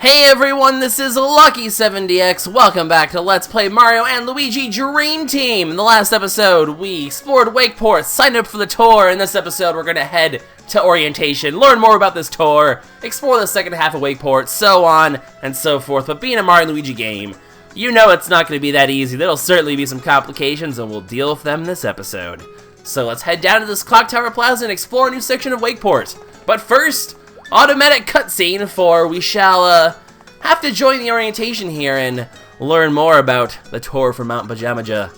Hey everyone, this is LuckySevenDX. Welcome back to Let's Play Mario and Luigi Dream Team. In the last episode, we explored Wakeport, signed up for the tour. In this episode, we're going to head to orientation, learn more about this tour, explore the second half of Wakeport, so on and so forth. But being a Mario and Luigi game, you know it's not going to be that easy. There'll certainly be some complications, and we'll deal with them in this episode. So let's head down to this Clock Tower Plaza and explore a new section of Wakeport. But first, automatic cutscene for we shall have to join the orientation here and learn more about the tour from Mount Pajamaja.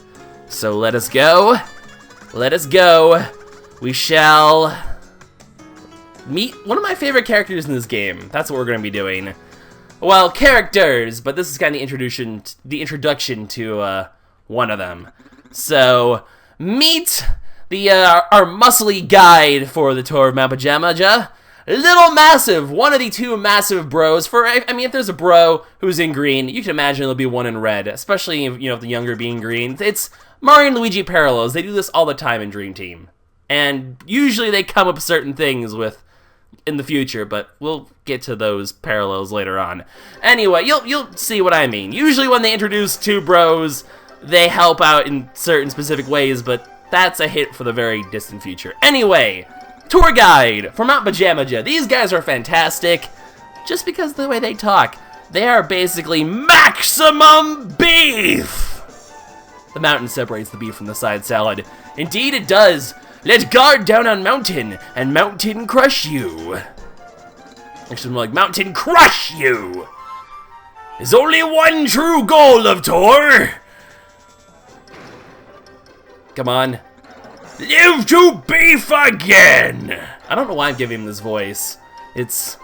So let us go. Let us go. We shall meet one of my favorite characters in this game. That's what we're going to be doing. Well, characters, but this is kind of the introduction to one of them. So meet the our muscly guide for the tour of Mount Pajamaja. Little Massive, one of the two massive bros. I mean, if there's a bro who's in green, you can imagine there'll be one in red, especially if, the younger being green. It's Mario and Luigi parallels. They do this all the time in Dream Team. And usually they come up with certain things in the future, but we'll get to those parallels later on. Anyway, you'll see what I mean. Usually when they introduce two bros, they help out in certain specific ways, but that's a hit for the very distant future. Anyway, tour guide for Mount Pajamaja. These guys are fantastic just because of the way they talk. They are basically maximum beef! The mountain separates the beef from the side salad. Indeed it does. Let guard down on mountain, and mountain crush you. Actually, more like mountain crush you. There's only one true goal of tour. Come on. Live to beef again! I don't know why I'm giving him this voice. It's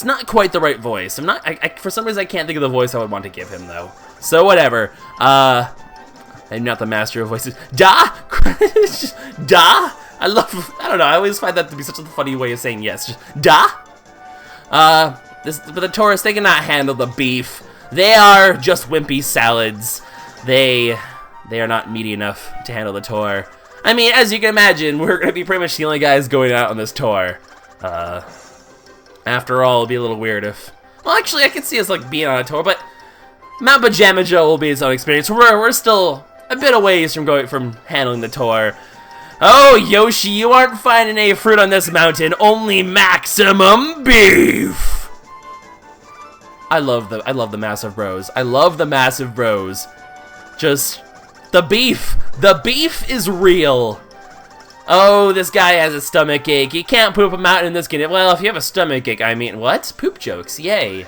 not quite the right voice. For some reason I can't think of the voice I would want to give him though. So whatever. I'm not the master of voices. Da? Da? I don't know, I always find that to be such a funny way of saying yes. Just, da? But the tourists, they cannot handle the beef. They are just wimpy salads. They are not meaty enough to handle the tour. I mean, as you can imagine, we're going to be pretty much the only guys going out on this tour. After all, it'll be a little weird if... Well, actually, I can see us being on a tour, but Mount Pajamaja will be its own experience. We're still a bit away from handling the tour. Oh, Yoshi, you aren't finding any fruit on this mountain. Only maximum beef. I love the massive bros. I love the massive bros. Just the beef. The beef is real. Oh, this guy has a stomach ache. You can't poop a mountain in this game. Well, if you have a stomach ache, I mean, what? Poop jokes, yay.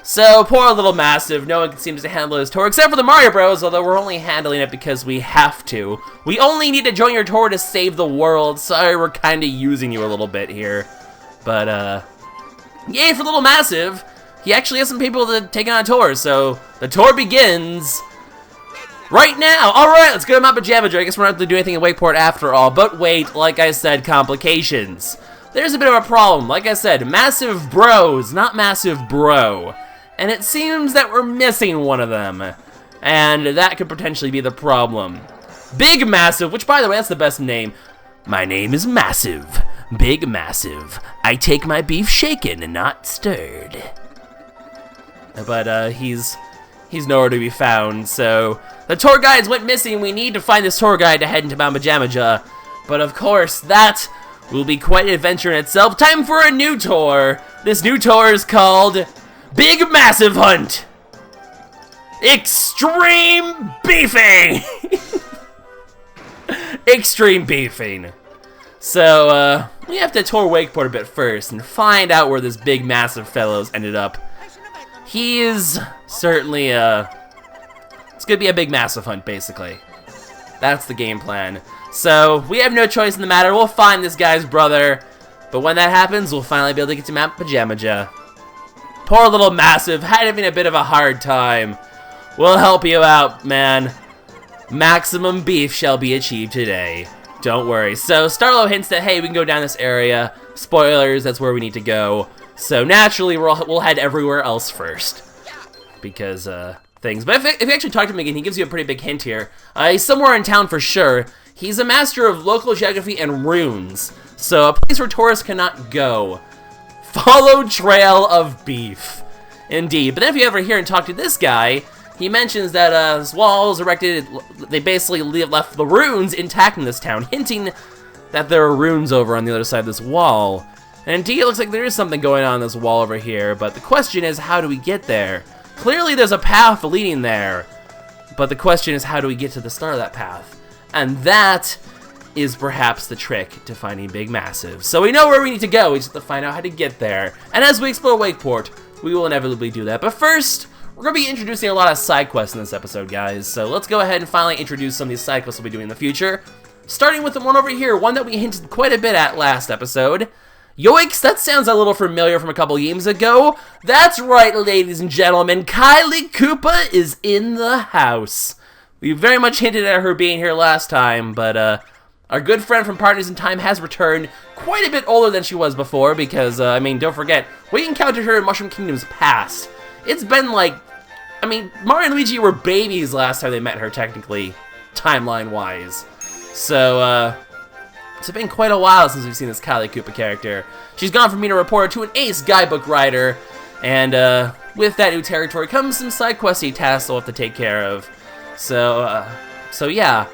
So, poor little Massive. No one seems to handle his tour, except for the Mario Bros, although we're only handling it because we have to. We only need to join your tour to save the world. Sorry, we're kind of using you a little bit here. But, yay for little Massive. He actually has some people to take on a tour, so the tour begins right now. Alright, let's go to Mount Pajamaja. I guess we're not going to do anything in Wakeport after all. But wait, like I said, complications. There's a bit of a problem. Like I said, massive bros, not massive bro. And it seems that we're missing one of them. And that could potentially be the problem. Big Massive, which by the way, that's the best name. My name is Massive. Big Massive. I take my beef shaken and not stirred. But he's nowhere to be found, so the tour guides went missing. We need to find this tour guide to head into Mount Pajamaja. But of course, that will be quite an adventure in itself. Time for a new tour. This new tour is called Big Massive Hunt. Extreme Beefing. Extreme Beefing. So, we have to tour Wakeport a bit first and find out where this big massive fellow's ended up. He is certainly, it's gonna be a big massive hunt, basically. That's the game plan. So, we have no choice in the matter. We'll find this guy's brother. But when that happens, we'll finally be able to get to Mount Pajamaja. Poor little Massive, having a bit of a hard time. We'll help you out, man. Maximum beef shall be achieved today. Don't worry. So, Starlo hints that, hey, we can go down this area. Spoilers, that's where we need to go. So naturally, we'll head everywhere else first, because things. But if you actually talk to him again, he gives you a pretty big hint here. He's somewhere in town for sure. He's a master of local geography and runes, so a place where tourists cannot go. Follow trail of beef. Indeed. But then if you ever hear and talk to this guy, he mentions that his walls erected, they basically left the runes intact in this town, hinting that there are runes over on the other side of this wall. And indeed, it looks like there is something going on this wall over here, but the question is, how do we get there? Clearly there's a path leading there, but the question is, how do we get to the start of that path? And that is perhaps the trick to finding Big Massive. So we know where we need to go, we just have to find out how to get there. And as we explore Wakeport, we will inevitably do that. But first, we're going to be introducing a lot of side quests in this episode, guys. So let's go ahead and finally introduce some of these side quests we'll be doing in the future. Starting with the one over here, one that we hinted quite a bit at last episode. Yoinks, that sounds a little familiar from a couple games ago. That's right, ladies and gentlemen, Kylie Koopa is in the house. We very much hinted at her being here last time, but our good friend from Partners in Time has returned, quite a bit older than she was before, because, I mean, don't forget, we encountered her in Mushroom Kingdom's past. It's been like, I mean, Mario and Luigi were babies last time they met her, technically, timeline-wise. So, it's been quite a while since we've seen this Kylie Koopa character. She's gone from being a reporter to an ace guidebook writer, and with that new territory comes some side questy tasks we'll have to take care of. So yeah.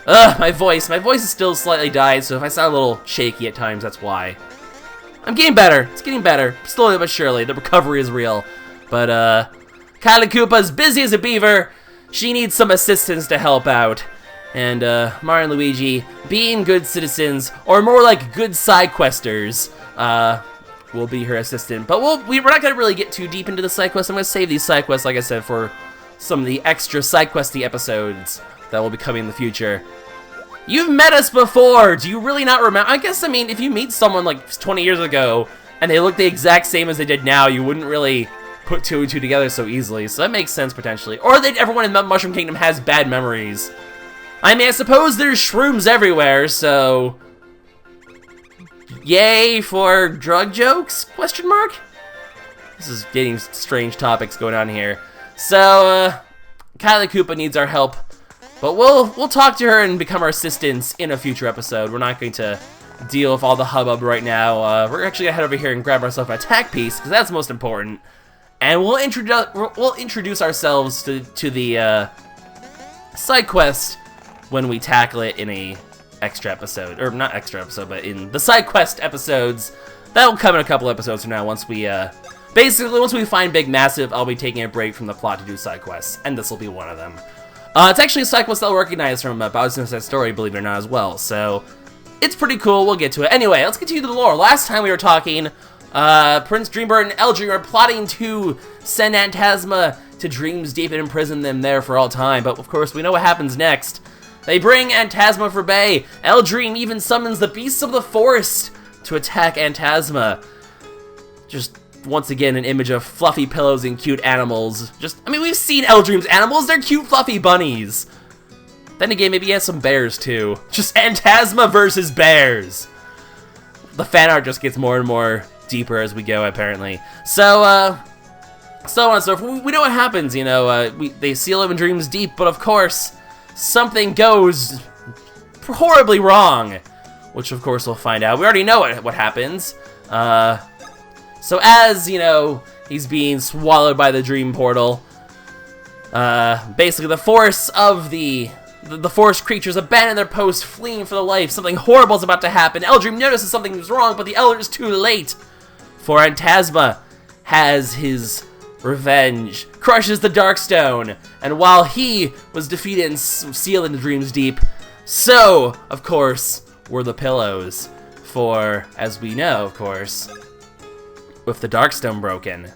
My voice is still slightly died, so if I sound a little shaky at times, that's why. I'm getting better. It's getting better. Slowly but surely. The recovery is real. But, Kylie Koopa's busy as a beaver. She needs some assistance to help out. And, Mario and Luigi, being good citizens, or more like good side questers, will be her assistant. But we're not going to really get too deep into the side quests. I'm going to save these side quests, like I said, for some of the extra side questy episodes that will be coming in the future. You've met us before! Do you really not remember? I guess, I mean, if you meet someone like 20 years ago, and they look the exact same as they did now, you wouldn't really put two and two together so easily, so that makes sense, potentially. Or that everyone in Mushroom Kingdom has bad memories. I mean, I suppose there's shrooms everywhere, so... Yay for drug jokes? Question mark? This is getting strange topics going on here. So, Kylie Koopa needs our help. But we'll talk to her and become her assistants in a future episode. We're not going to deal with all the hubbub right now. We're actually gonna head over here and grab ourselves an attack piece, because that's most important. And we'll introduce ourselves to the side quest when we tackle it in a extra episode, or not extra episode, but in the side quest episodes. That'll come in a couple episodes from now. Once we basically once we find Big Massive, I'll be taking a break from the plot to do side quests, and this will be one of them. It's actually a side quest that I'll recognize from Bowser's Inside Story, believe it or not, as well. So it's pretty cool. We'll get to it. Anyway, let's continue the lore. Last time we were talking, Prince Dreambird and Eldring are plotting to send Phantasma to Dreams Deep and imprison them there for all time. But of course, we know what happens next. They bring Phantasma for bay. Eldring even summons the Beasts of the Forest to attack Phantasma. Just once again, an image of fluffy pillows and cute animals. I mean, we've seen Eldrim's animals. They're cute, fluffy bunnies. Then again, maybe he has some bears, too. Just Phantasma versus bears. The fan art just gets more and more deeper as we go, apparently. So on and so forth. We know what happens, you know. They seal him in Dreams Deep, but of course, something goes horribly wrong. Which, of course, we'll find out. We already know what happens. So as, you know, he's being swallowed by the dream portal, basically the force of the forest creatures abandon their post, fleeing for their life. Something horrible is about to happen. Eldrim notices something is wrong, but the Elder is too late. For Phantasma has his revenge, crushes the Darkstone, and while he was defeated and sealed into Dreams Deep, so, of course, were the pillows. For, as we know, of course, with the Darkstone broken,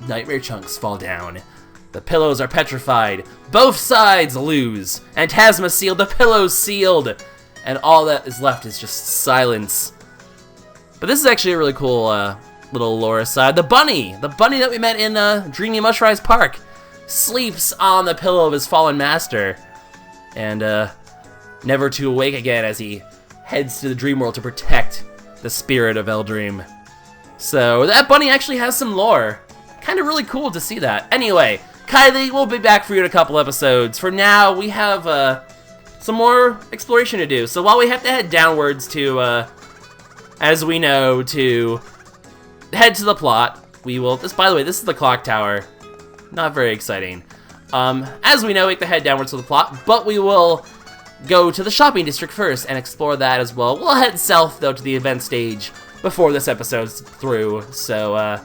nightmare chunks fall down. The pillows are petrified. Both sides lose. Phantasma sealed, the pillows sealed, and all that is left is just silence. But this is actually a really cool little lore aside. The bunny that we met in Dreamy Mushrise Park, sleeps on the pillow of his fallen master, and never to awake again as he heads to the dream world to protect the spirit of Eldream. So that bunny actually has some lore. Kind of really cool to see that. Anyway, Kylie, we'll be back for you in a couple episodes. For now, we have some more exploration to do. So while we have to head downwards to, as we know, to head to the plot. We will, by the way, this is the clock tower. Not very exciting. As we know, we have to head downwards to the plot, but we will go to the shopping district first and explore that as well. We'll head south, though, to the event stage before this episode's through, so,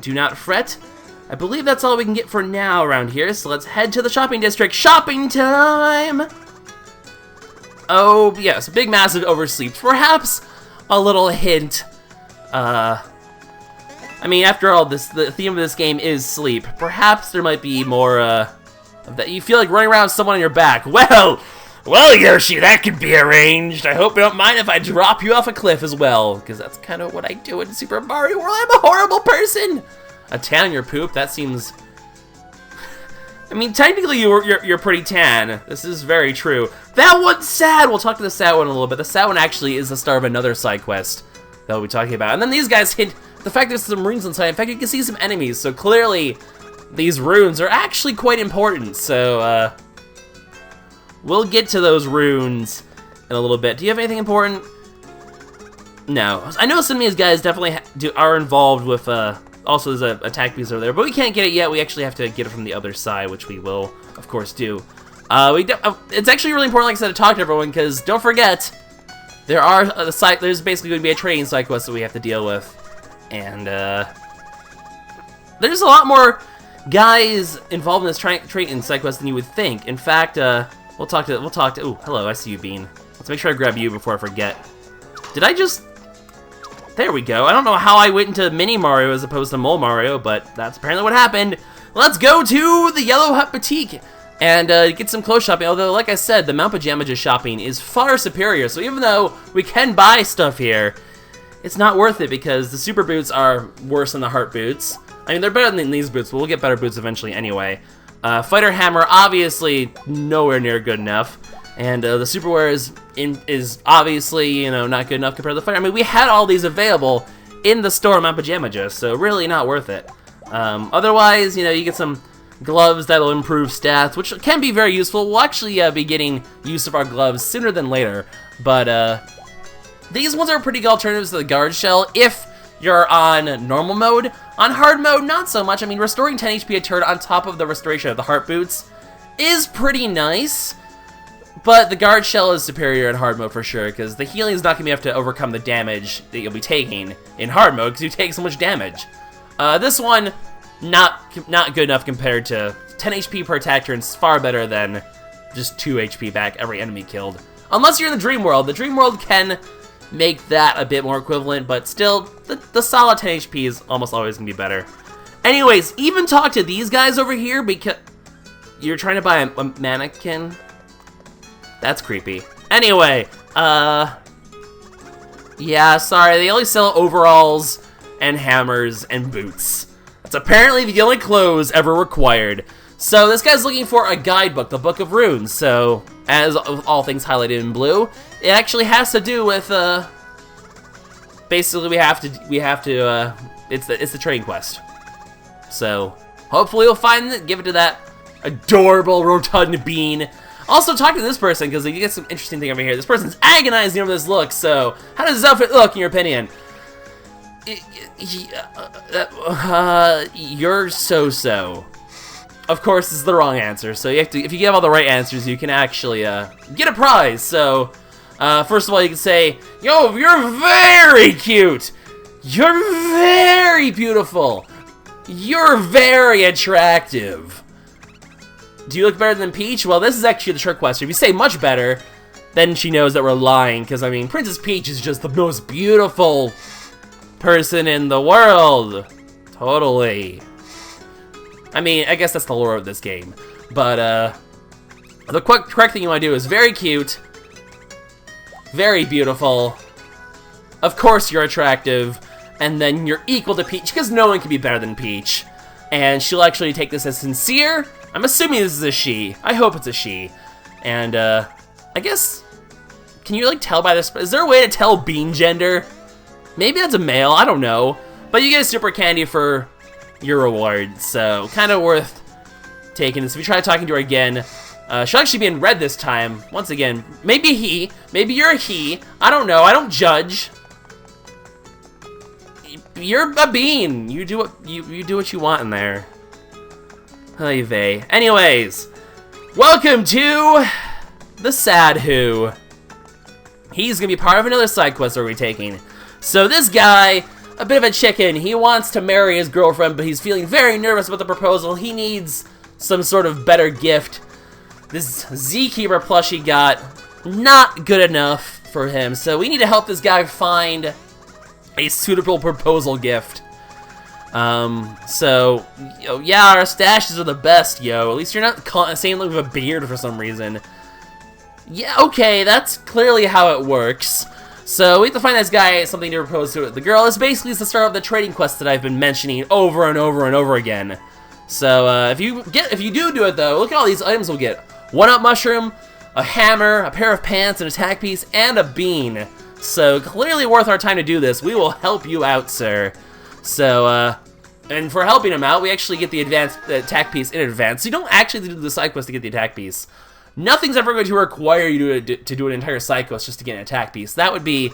do not fret. I believe that's all we can get for now around here, so let's head to the shopping district. Shopping time! Oh, yes, big, massive oversleep. Perhaps a little hint. I mean, after all, the theme of this game is sleep. Perhaps there might be more, of that. You feel like running around with someone on your back. Well, Yoshi, that could be arranged. I hope you don't mind if I drop you off a cliff as well, because that's kind of what I do in Super Mario World. I'm a horrible person. A tan on your poop? That seems... I mean, technically you're pretty tan. This is very true. That one's sad. We'll talk to the sad one in a little bit. The sad one actually is the start of another side quest that we'll be talking about. And then these guys hint the fact there's some runes inside. In fact, you can see some enemies. So clearly, these runes are actually quite important. So, we'll get to those runes in a little bit. Do you have anything important? No. I know some of these guys definitely are involved with, also there's an attack piece over there, but we can't get it yet. We actually have to get it from the other side, which we will, of course, do. It's actually really important, like I said, to talk to everyone, because don't forget, there's basically going to be a trading side quest that we have to deal with. And, there's a lot more guys involved in this trading side quest than you would think. In fact, we'll talk to, ooh, hello, I see you, Bean. Let's make sure I grab you before I forget. Did I just... There we go. I don't know how I went into Mini Mario as opposed to Mole Mario, but that's apparently what happened. Let's go to the Yellow Hut Boutique and get some clothes shopping. Although, like I said, the Mount Pajamaja shopping is far superior. So even though we can buy stuff here, it's not worth it because the Super Boots are worse than the Heart Boots. I mean, they're better than these boots, but we'll get better boots eventually anyway. Fighter Hammer, obviously nowhere near good enough. And the Superwear is obviously, you know, not good enough compared to the Fighter. I mean, we had all these available in the store Mount Pajamaja, so really not worth it. Otherwise, you know, you get some gloves that'll improve stats, which can be very useful. We'll actually be getting use of our gloves sooner than later. But these ones are pretty good alternatives to the guard shell if you're on normal mode. On hard mode, not so much. I mean, restoring 10 HP a turn on top of the restoration of the Heart Boots is pretty nice. But the guard shell is superior in hard mode for sure, because the healing is not going to be able to overcome the damage that you'll be taking in hard mode, because you take so much damage. This one, not good enough compared to 10 HP per attack turn. It's far better than just 2 HP back every enemy killed. Unless you're in the Dream World. The Dream World can make that a bit more equivalent, but still, the solid 10 HP is almost always going to be better. Anyways, even talk to these guys over here, because you're trying to buy a mannequin. That's creepy. Anyway, yeah, sorry, they only sell overalls and hammers and boots. That's apparently the only clothes ever required. So this guy's looking for a guidebook, the Book of Runes. So, as all things highlighted in blue, it actually has to do with, basically it's the trading quest. So, hopefully we'll find it, give it to that adorable rotund bean. Also, talk to this person, because you get some interesting thing over here. This person's agonizing over this look, so how does this outfit look, in your opinion? You're so-so. Of course, this is the wrong answer, so you have to, if you give all the right answers, you can actually, get a prize. So, first of all, you can say, yo, you're very cute! You're very beautiful! You're very attractive! Do you look better than Peach? Well, this is actually the trick question. If you say much better, then she knows that we're lying. Because, I mean, Princess Peach is just the most beautiful person in the world. Totally. I mean, I guess that's the lore of this game. But, the correct thing you want to do is very cute. Very beautiful. Of course you're attractive. And then you're equal to Peach. Because no one can be better than Peach. And she'll actually take this as sincere. I'm assuming this is a she. I hope it's a she. And, I guess... Can you, like, tell by this... Is there a way to tell bean gender? Maybe that's a male. I don't know. But you get a super candy for your reward. So, kind of worth taking this. If you try talking to her again... she'll actually be in red this time. Once again. Maybe he. Maybe you're a he. I don't know. I don't judge. you're a bean. You do what you do what you want in there. Hey vey. Anyways, welcome to the Sad Who. He's gonna be part of another side quest we're taking. So this guy, a bit of a chicken, he wants to marry his girlfriend, but he's feeling very nervous about the proposal. He needs some sort of better gift. This Zkeeper plush he got, not good enough for him, so we need to help this guy find a suitable proposal gift. So, yeah, our stashes are the best, yo. At least you're not saying look with a beard for some reason. Yeah, okay, that's clearly how it works. So we have to find this guy something to propose to the girl. This basically is the start of the trading quest that I've been mentioning over and over and over again. So if you do it though, look at all these items we'll get: 1-up mushroom, a hammer, a pair of pants, an attack piece, and a bean. So clearly worth our time to do this. We will help you out, sir. So and for helping him out, we actually get the attack piece in advance. So you don't actually do the side quest to get the attack piece. Nothing's ever going to require you to do an entire side quest just to get an attack piece. That would be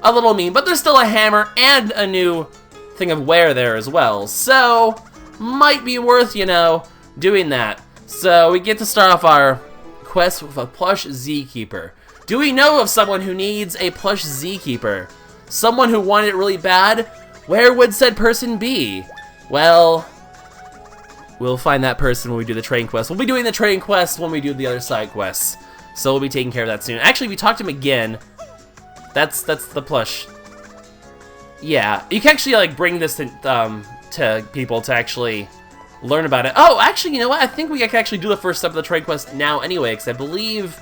a little mean, but there's still a hammer and a new thing of wear there as well. So, might be worth, you know, doing that. So, we get to start off our quest with a plush Zkeeper. Do we know of someone who needs a plush Zkeeper? Someone who wanted it really bad? Where would said person be? Well, we'll find that person when we do the trading quest. We'll be doing the trading quest when we do the other side quests. So we'll be taking care of that soon. Actually, if we talk to him again, that's the plush. Yeah, you can actually like bring this to people to actually learn about it. Oh, actually, you know what? I think we can actually do the first step of the trade quest now anyway, because I believe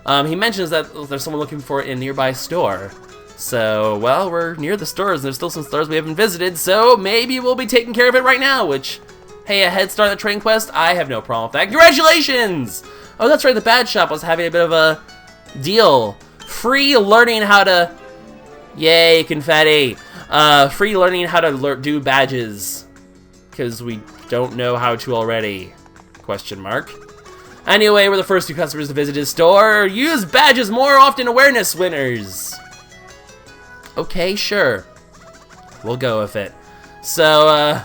he mentions that there's someone looking for it in a nearby store. So, well, we're near the stores, and there's still some stores we haven't visited, so maybe we'll be taking care of it right now, which, hey, a head start on the train quest, I have no problem with that. Congratulations! Oh, that's right, the badge shop was having a bit of a deal. Free learning how to... Yay, confetti. Free learning how to do badges. Because we don't know how to already. Question mark. Anyway, we're the first 2 customers to visit his store. Use badges more often, awareness winners. Okay, sure. We'll go with it. So,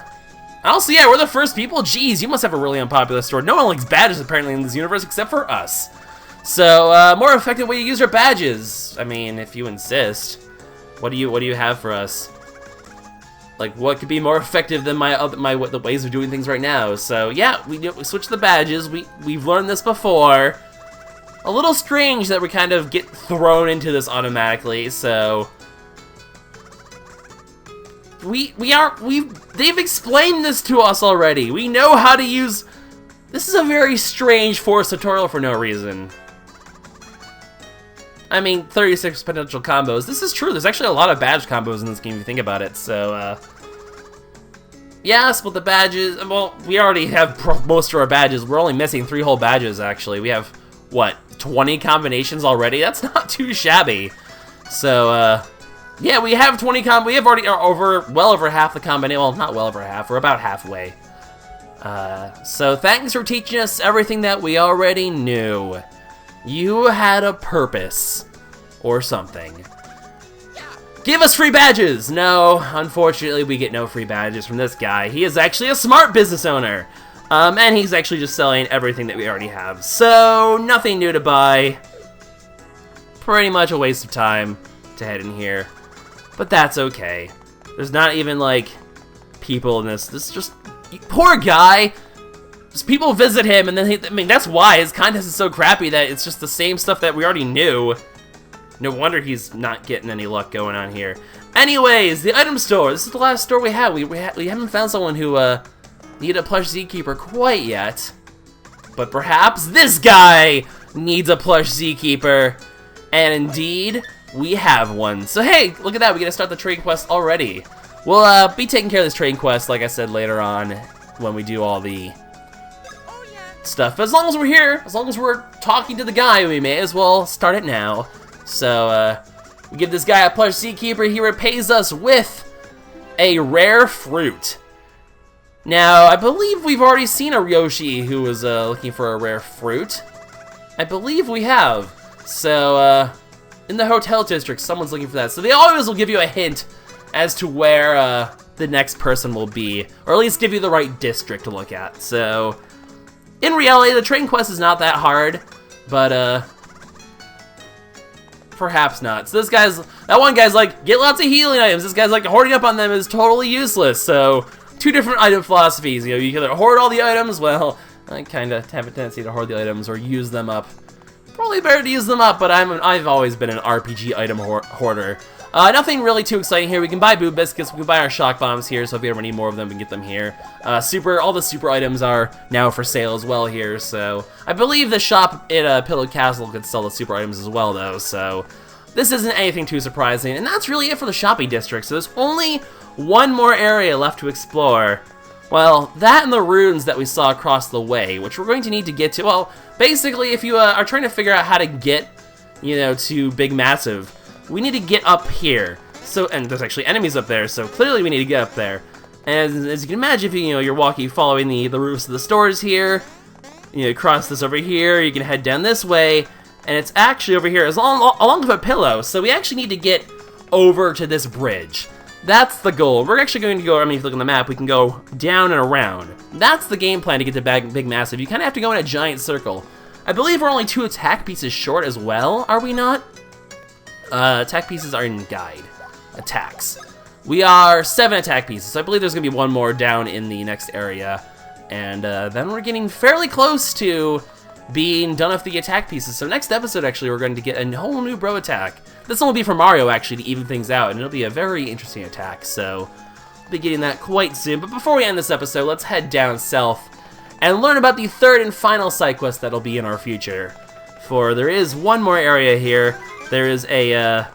also, yeah, we're the first people. Jeez, you must have a really unpopular store. No one likes badges, apparently, in this universe, except for us. So, more effective way to use our badges. I mean, if you insist. What do you have for us? Like, what could be more effective than the ways of doing things right now? So, yeah, we switch the badges. We've learned this before. A little strange that we kind of get thrown into this automatically, so... They've explained this to us already. We know how to use... This is a very strange force tutorial for no reason. I mean, 36 potential combos. This is true. There's actually a lot of badge combos in this game if you think about it. So, yeah, split the badges. Well, we already have most of our badges. We're only missing 3 whole badges, actually. We have, what, 20 combinations already? That's not too shabby. So, yeah, we have 20 we have already well over half the combination. Well, not well over half. We're about halfway. So thanks for teaching us everything that we already knew. You had a purpose. Or something. Give us free badges! No, unfortunately we get no free badges from this guy. He is actually a smart business owner. And he's actually just selling everything that we already have. So, nothing new to buy. Pretty much a waste of time to head in here. But that's okay. There's not even, like, people in this. This is just... Poor guy! Just people visit him, and then I mean, that's why his contest is so crappy that it's just the same stuff that we already knew. No wonder he's not getting any luck going on here. Anyways, the item store. This is the last store we have. We haven't found someone who, needed a plush Zkeeper quite yet. But perhaps this guy needs a plush Zkeeper. And indeed... we have one. So hey, look at that, we get to start the trading quest already. We'll be taking care of this trading quest, like I said, later on when we do all the stuff. But as long as we're here, as long as we're talking to the guy, we may as well start it now. So we give this guy a plush Zkeeper. He repays us with a rare fruit. Now, I believe we've already seen a Yoshi who was looking for a rare fruit. I believe we have. So, in the hotel district, someone's looking for that. So they always will give you a hint as to where the next person will be, or at least give you the right district to look at. So, in reality, the train quest is not that hard, but, perhaps not. So that one guy's like, get lots of healing items. This guy's like, hoarding up on them is totally useless. So, two different item philosophies. You know, you can either hoard all the items, well, I kind of have a tendency to hoard the items or use them up. Probably better to use them up, but I've always been an RPG item hoarder. Nothing really too exciting here. We can buy Boo Biscuits, we can buy our shock bombs here, so if we ever need more of them, we can get them here. All the super items are now for sale as well here, so I believe the shop at Pillow Castle could sell the super items as well, though, so this isn't anything too surprising. And that's really it for the shopping district, so there's only one more area left to explore. Well, that and the runes that we saw across the way, which we're going to need to get to. Well, basically, if you are trying to figure out how to get, you know, to Big Massive, we need to get up here. So, and there's actually enemies up there, so clearly we need to get up there. And as you can imagine, if you're following the roofs of the stores here, you know, cross this over here, you can head down this way, and it's actually over here, along with a pillow. So we actually need to get over to this bridge. That's the goal. We're actually going to go, I mean, if you look on the map, we can go down and around. That's the game plan to get to Big Massive. You kind of have to go in a giant circle. I believe we're only 2 attack pieces short as well, are we not? Attack pieces are in guide. Attacks. We are 7 attack pieces, so I believe there's going to be one more down in the next area. And then we're getting fairly close to being done with the attack pieces. So next episode, actually, we're going to get a whole new bro attack. This one will be for Mario, actually, to even things out, and it'll be a very interesting attack, so we'll be getting that quite soon. But before we end this episode, let's head down south and learn about the 3rd and final side quest that'll be in our future. For there is one more area here. There is the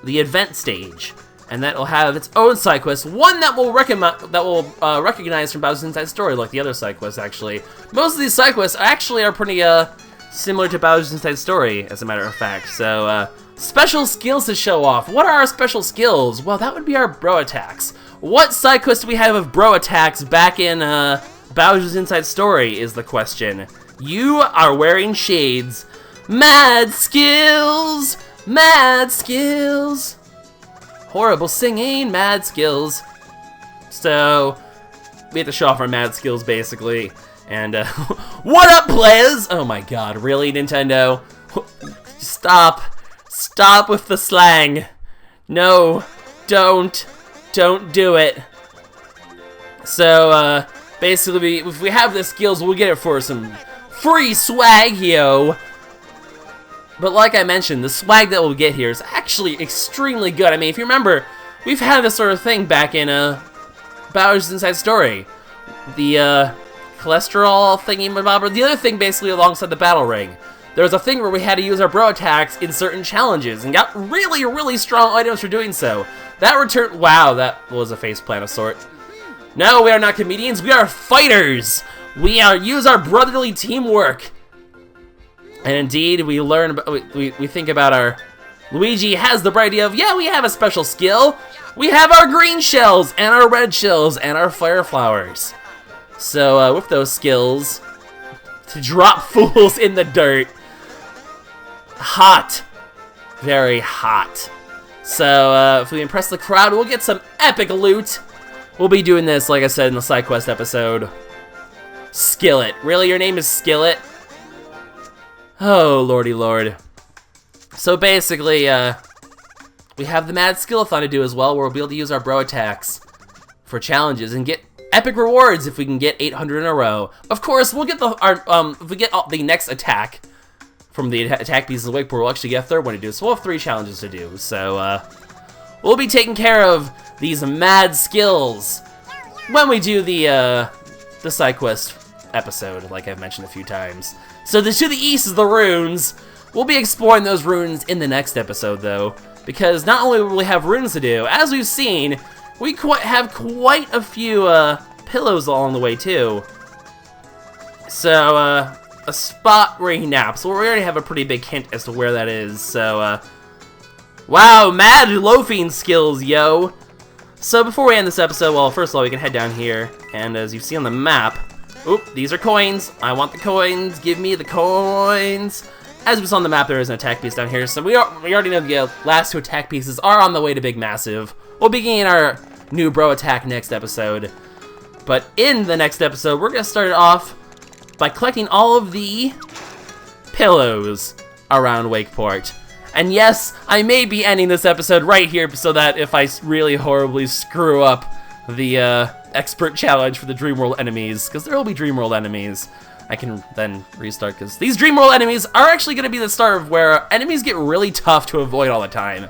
event stage, and that will have its own side quest, one that will recognize from Bowser's Inside Story, like the other side quests, actually. Most of these side quests actually are pretty similar to Bowser's Inside Story, as a matter of fact. So, special skills to show off. What are our special skills? Well, that would be our bro attacks. What side quest do we have of bro attacks back in Bowser's Inside Story is the question. You are wearing shades. Mad skills! Mad skills! Horrible singing, mad skills. So, we have to show off our mad skills, basically. And, what up, players? Oh my god, really, Nintendo? Stop. Stop with the slang. No, don't do it. So, basically, if we have the skills, we'll get it for some free swag, yo. But like I mentioned, the swag that we'll get here is actually extremely good. I mean, if you remember, we've had this sort of thing back in Bowser's Inside Story. The cholesterol thingy-mabobber. The other thing, basically, alongside the battle ring. There was a thing where we had to use our bro attacks in certain challenges and got really, really strong items for doing so. Wow, that was a faceplant of sort. No, we are not comedians, we are fighters! We use our brotherly teamwork. And indeed, we learn about, we think about our... Luigi has the bright idea of, yeah, we have a special skill. We have our green shells, and our red shells, and our fire flowers. So, with those skills, to drop fools in the dirt. Hot. Very hot. So, if we impress the crowd, we'll get some epic loot. We'll be doing this, like I said, in the side quest episode. Skillet. Really, your name is Skillet? Oh, lordy lord. So basically, we have the Mad Skill-o-thon to do as well, where we'll be able to use our bro attacks for challenges and get epic rewards if we can get 800 in a row. Of course, we'll get if we get the next attack from the attack pieces of Wakeport, we'll actually get a 3rd one to do. So we'll have 3 challenges to do. So we'll be taking care of these mad skills when we do the side quest episode, like I've mentioned a few times. So to the east is the runes. We'll be exploring those runes in the next episode, though, because not only will we have runes to do, as we've seen, we have quite a few pillows along the way, too. So, a spot where he naps. Well, we already have a pretty big hint as to where that is, so, wow, mad loafing skills, yo! So before we end this episode, well, first of all, we can head down here, and as you see on the map, oop, these are coins. I want the coins. Give me the coins. As we saw on the map, there is an attack piece down here, so we already know the last 2 attack pieces are on the way to Big Massive. We'll be getting our new bro attack next episode. But in the next episode, we're going to start it off by collecting all of the pillows around Wakeport. And yes, I may be ending this episode right here so that if I really horribly screw up the expert challenge for the Dreamworld enemies, because there will be Dreamworld enemies, I can then restart, because these Dreamworld enemies are actually going to be the start of where enemies get really tough to avoid all the time.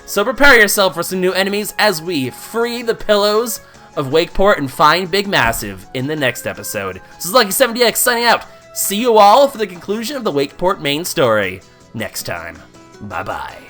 So prepare yourself for some new enemies as we free the pillows of Wakeport and find Big Massive in the next episode. This is LuckySevenDX signing out. See you all for the conclusion of the Wakeport main story next time. Bye-bye.